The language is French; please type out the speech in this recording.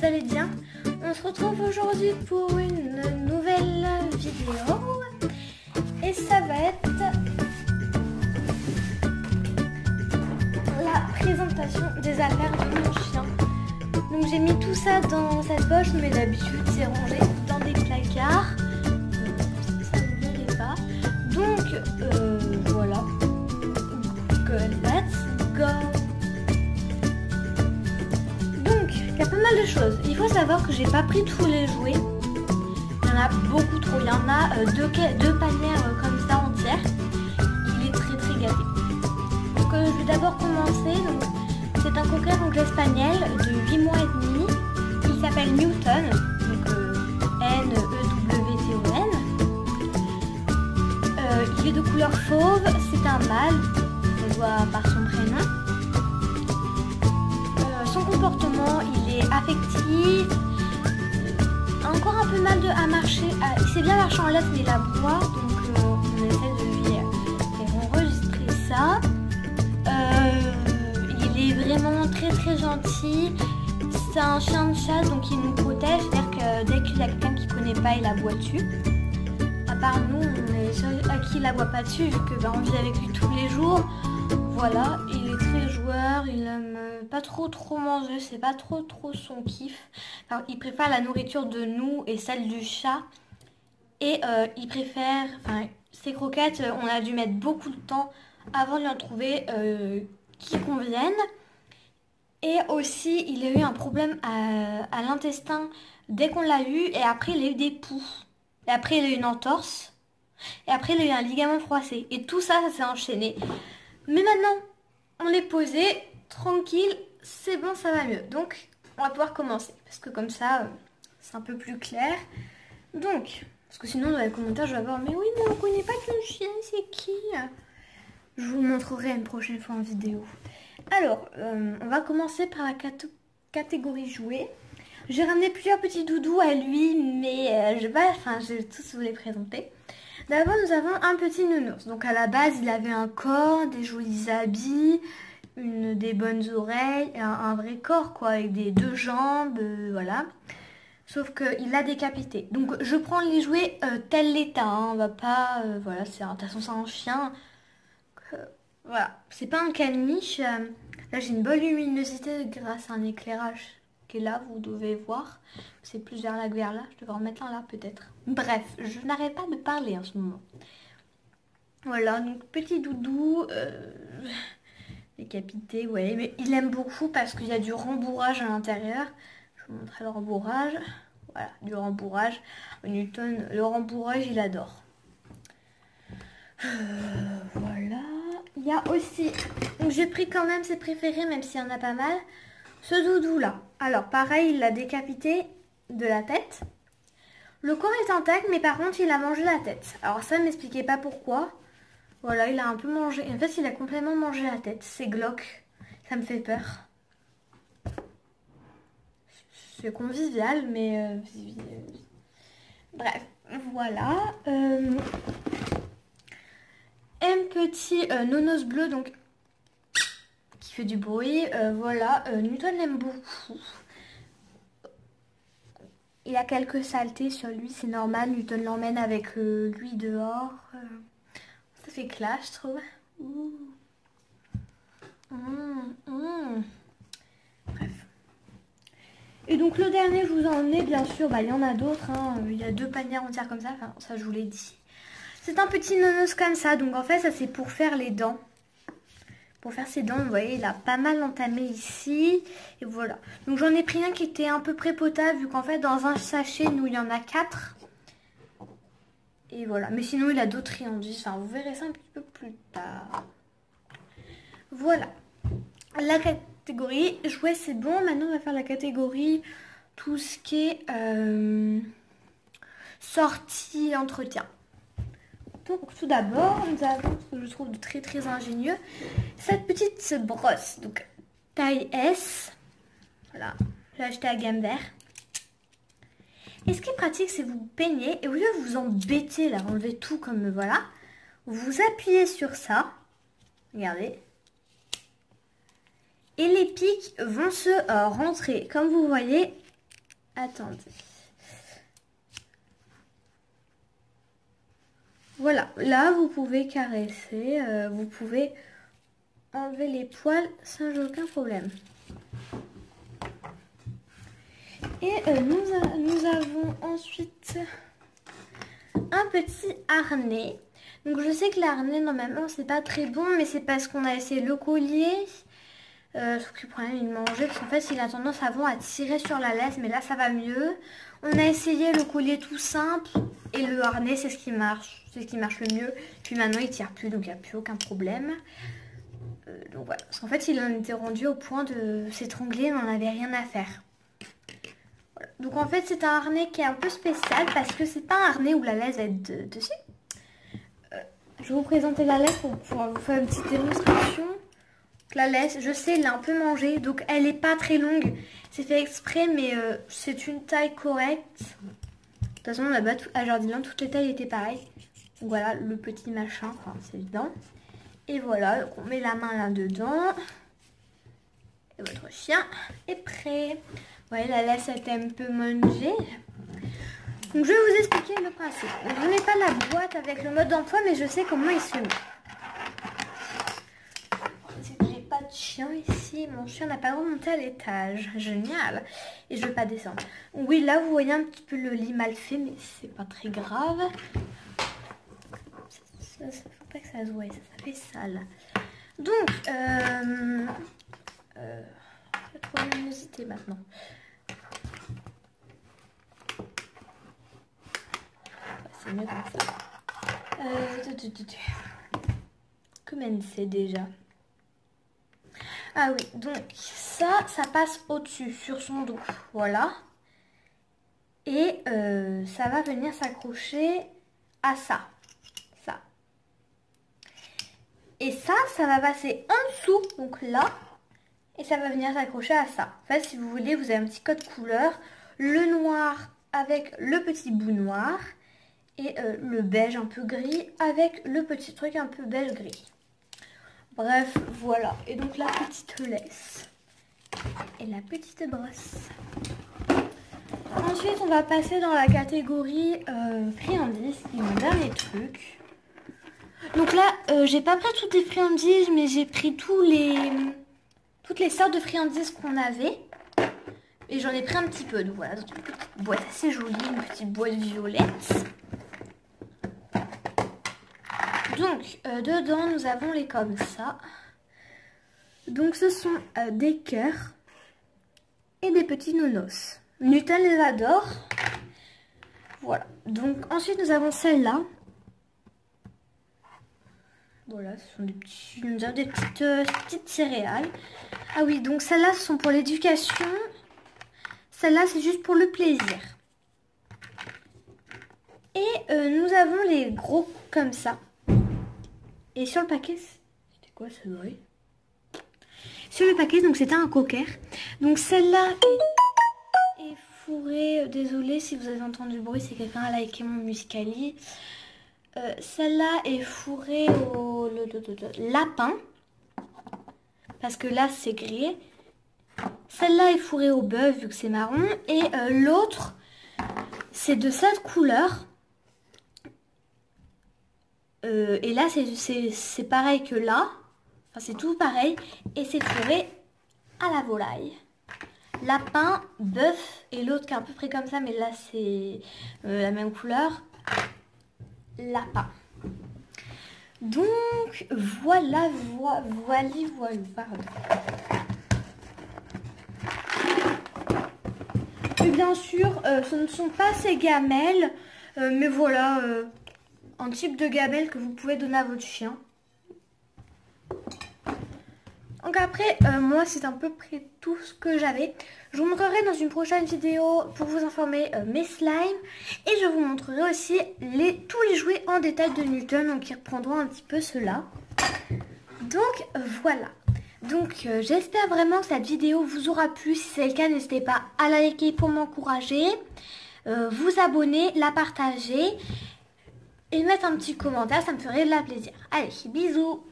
vous allez bien. On se retrouve aujourd'hui pour une nouvelle vidéo. Et ça va être la présentation des affaires de mon chien. Donc j'ai mis tout ça dans cette poche, mais d'habitude c'est rangé dans des placards. Ça ne me plairait pas. Donc voilà. Let's go. Donc il y a pas mal de choses. Il faut savoir que j'ai pas pris tous les jouets. Il y en a beaucoup trop. Il y en a deux panières comme ça entières. Il est très très gâté. Donc je vais d'abord commencer. Donc c'est un cocker anglais spaniel de 8 mois et demi. Il s'appelle Newton. Donc N-E-W-T-O-N. Il est de couleur fauve. C'est un mâle. On voit par son prénom. Son comportement, il est affectif. Encore un peu mal à marcher. Il sait bien marcher en laisse, mais il aboie. Donc on essaie de lui enregistrer ça. Il est vraiment très très gentil. C'est un chien de chasse, donc il nous protège. C'est-à-dire que dès qu'il y a quelqu'un qui ne connaît pas, il aboie dessus. À part nous, on est les seuls à qui il aboie pas dessus, vu que on vit avec lui tous les jours. Voilà, il est très joueur, il aime pas trop manger, c'est pas trop son kiff. Alors, il préfère la nourriture de nous et celle du chat. Et il préfère, ses croquettes, on a dû mettre beaucoup de temps avant de lui en trouver qui conviennent. Et aussi, il a eu un problème à l'intestin dès qu'on l'a eu, et après il a eu des poux. Et après il a eu une entorse. Et après il a eu un ligament froissé. Et tout ça, ça s'est enchaîné. Mais maintenant, on est posé, tranquille, c'est bon, ça va mieux. Donc, on va pouvoir commencer. Parce que comme ça, c'est un peu plus clair. Donc, parce que sinon, dans les commentaires, je vais avoir, mais oui, mais on connaît pas ton chien, c'est qui? Je vous le montrerai une prochaine fois en vidéo. Alors, on va commencer par la catégorie jouets. J'ai ramené plusieurs petits doudous à lui, mais je vais tous vous les présenter. D'abord, nous avons un petit nounours. Donc, à la base, il avait un corps, des jolis habits, des bonnes oreilles, un vrai corps, quoi, avec des deux jambes, voilà. Sauf qu'il l'a décapité. Donc, je prends les jouets tel l'état. Hein, on va pas... voilà, de toute façon, c'est un chien. Voilà, c'est pas un caniche. Là, j'ai une bonne luminosité grâce à un éclairage qui est là, vous devez voir. C'est plus vers là que vers là. Je devrais en mettre un là, peut-être. Bref, je n'arrête pas de parler en ce moment. Voilà, donc petit doudou, décapité, ouais, mais il aime beaucoup parce qu'il y a du rembourrage à l'intérieur. Je vais vous montrer le rembourrage. Voilà, du rembourrage. Newton, le rembourrage, il adore. Voilà. Il y a aussi, donc j'ai pris quand même ses préférés, même s'il y en a pas mal. Ce doudou là. Alors pareil, il l'a décapité de la tête. Le corps est intact, mais par contre, il a mangé la tête. Alors ça, ne m'expliquez pas pourquoi. Voilà, il a un peu mangé. En fait, il a complètement mangé la tête. C'est glauque. Ça me fait peur. C'est convivial, mais... Bref, voilà. Un petit nonos bleu, donc... qui fait du bruit. Voilà, Newton l'aime beaucoup. Il a quelques saletés sur lui, c'est normal. Newton l'emmène avec lui dehors. Ça fait clash, je trouve. Bref. Et donc le dernier, je vous en ai bien sûr. Il y en a d'autres. Hein. Il y a deux panières entières comme ça. Enfin, ça, je vous l'ai dit. C'est un petit nonos comme ça. Donc en fait, ça c'est pour faire les dents. Pour faire ses dents, vous voyez, il a pas mal entamé ici. Et voilà. Donc j'en ai pris un qui était un peu prépotable, vu qu'en fait, dans un sachet, nous, il y en a 4. Et voilà. Mais sinon, il a d'autres friandises. Enfin, vous verrez ça un petit peu plus tard. Voilà. La catégorie jouets, c'est bon. Maintenant, on va faire la catégorie tout ce qui est sortie, entretien. Donc tout d'abord, nous avons ce que je trouve de très très ingénieux, cette petite brosse, donc taille S, voilà, j'ai acheté à Gamme Vert. Et ce qui est pratique, c'est vous peignez, et au lieu de vous embêter là, enlever tout comme voilà, vous appuyez sur ça, regardez, et les pics vont se rentrer, comme vous voyez, Attendez. Voilà, là vous pouvez caresser, vous pouvez enlever les poils sans aucun problème. Et nous avons ensuite un petit harnais. Donc je sais que l'harnais normalement c'est pas très bon, mais c'est parce qu'on a essayé le collier. Sauf que le problème il mangeait parce qu'en fait il a tendance avant à tirer sur la laisse, mais là ça va mieux. On a essayé le collier tout simple et le harnais c'est ce qui marche. C'est ce qui marche le mieux. Puis maintenant il tire plus, donc il n'y a plus aucun problème. Donc voilà, parce qu'en fait il en était rendu au point de s'étrangler, il n'en avait rien à faire. Voilà. Donc en fait c'est un harnais qui est un peu spécial parce que c'est pas un harnais où la laisse va être dessus. Je vais vous présenter la laisse pour pouvoir vous faire une petite démonstration. La laisse, je sais, elle l'a un peu mangée, donc elle n'est pas très longue. C'est fait exprès, mais c'est une taille correcte. De toute façon, là-bas, à Jardiland, toutes les tailles étaient pareilles. Donc voilà, le petit machin, enfin, c'est évident. Et voilà, donc on met la main là-dedans. Et votre chien est prêt. Vous voyez, la laisse a été un peu mangée. Donc je vais vous expliquer le principe. Je n'ai pas la boîte avec le mode d'emploi, mais je sais comment il se met. J'ai pas de chien ici. Mon chien n'a pas remonté à l'étage. Génial. Et je ne vais pas descendre. Oui, là vous voyez un petit peu le lit mal fait, mais c'est pas très grave. Ça faut pas que ça se voie, ça fait sale. Donc, j'ai trop de luminosité maintenant. C'est mieux comme ça. Commencez déjà. Ah oui, donc ça passe au-dessus, sur son dos. Voilà. Et ça va venir s'accrocher à ça. Ça. Et ça va passer en dessous, donc là. Et ça va venir s'accrocher à ça. En fait, si vous voulez, vous avez un petit code couleur. Le noir avec le petit bout noir. Et le beige un peu gris avec le petit truc un peu beige gris. Bref, voilà. Et donc la petite laisse et la petite brosse. Ensuite, on va passer dans la catégorie friandises, qui est mon dernier truc. Donc là, j'ai pas pris toutes les friandises, mais j'ai pris toutes les sortes de friandises qu'on avait. Et j'en ai pris un petit peu. Donc voilà, dans une petite boîte assez jolie, une petite boîte violette. Donc, dedans, nous avons les comme ça. Donc, ce sont des cœurs et des petits nounours. Newton les adore. Voilà. Donc, ensuite, nous avons celle-là. Voilà, ce sont des petites céréales. Ah oui, donc celles-là, ce sont pour l'éducation. Celle-là, c'est juste pour le plaisir. Et nous avons les gros comme ça. Et sur le paquet, c'était quoi ce bruit? Sur le paquet, donc c'était un cocker. Donc celle-là est fourrée. Désolée si vous avez entendu le bruit, c'est quelqu'un a liké mon Musical.ly. Celle-là est fourrée au lapin. Parce que là, c'est grillé. Celle-là est fourrée au bœuf, vu que c'est marron. Et l'autre, c'est de cette couleur. Et là c'est pareil que là, enfin c'est tout pareil, et c'est fourré à la volaille. Lapin, bœuf, et l'autre qui est à peu près comme ça, mais là c'est la même couleur, lapin. Donc voilà, pardon. Et bien sûr, ce ne sont pas ces gamelles, mais voilà... un type de gamelle que vous pouvez donner à votre chien. Donc après, moi c'est à peu près tout ce que j'avais. Je vous montrerai dans une prochaine vidéo pour vous informer mes slimes. Et je vous montrerai aussi tous les jouets en détail de Newton, donc qui reprendront un petit peu cela. Donc voilà. Donc j'espère vraiment que cette vidéo vous aura plu. Si c'est le cas, n'hésitez pas à la liker pour m'encourager. Vous abonner, la partager. Et mettre un petit commentaire, ça me ferait de la plaisir. Allez, bisous!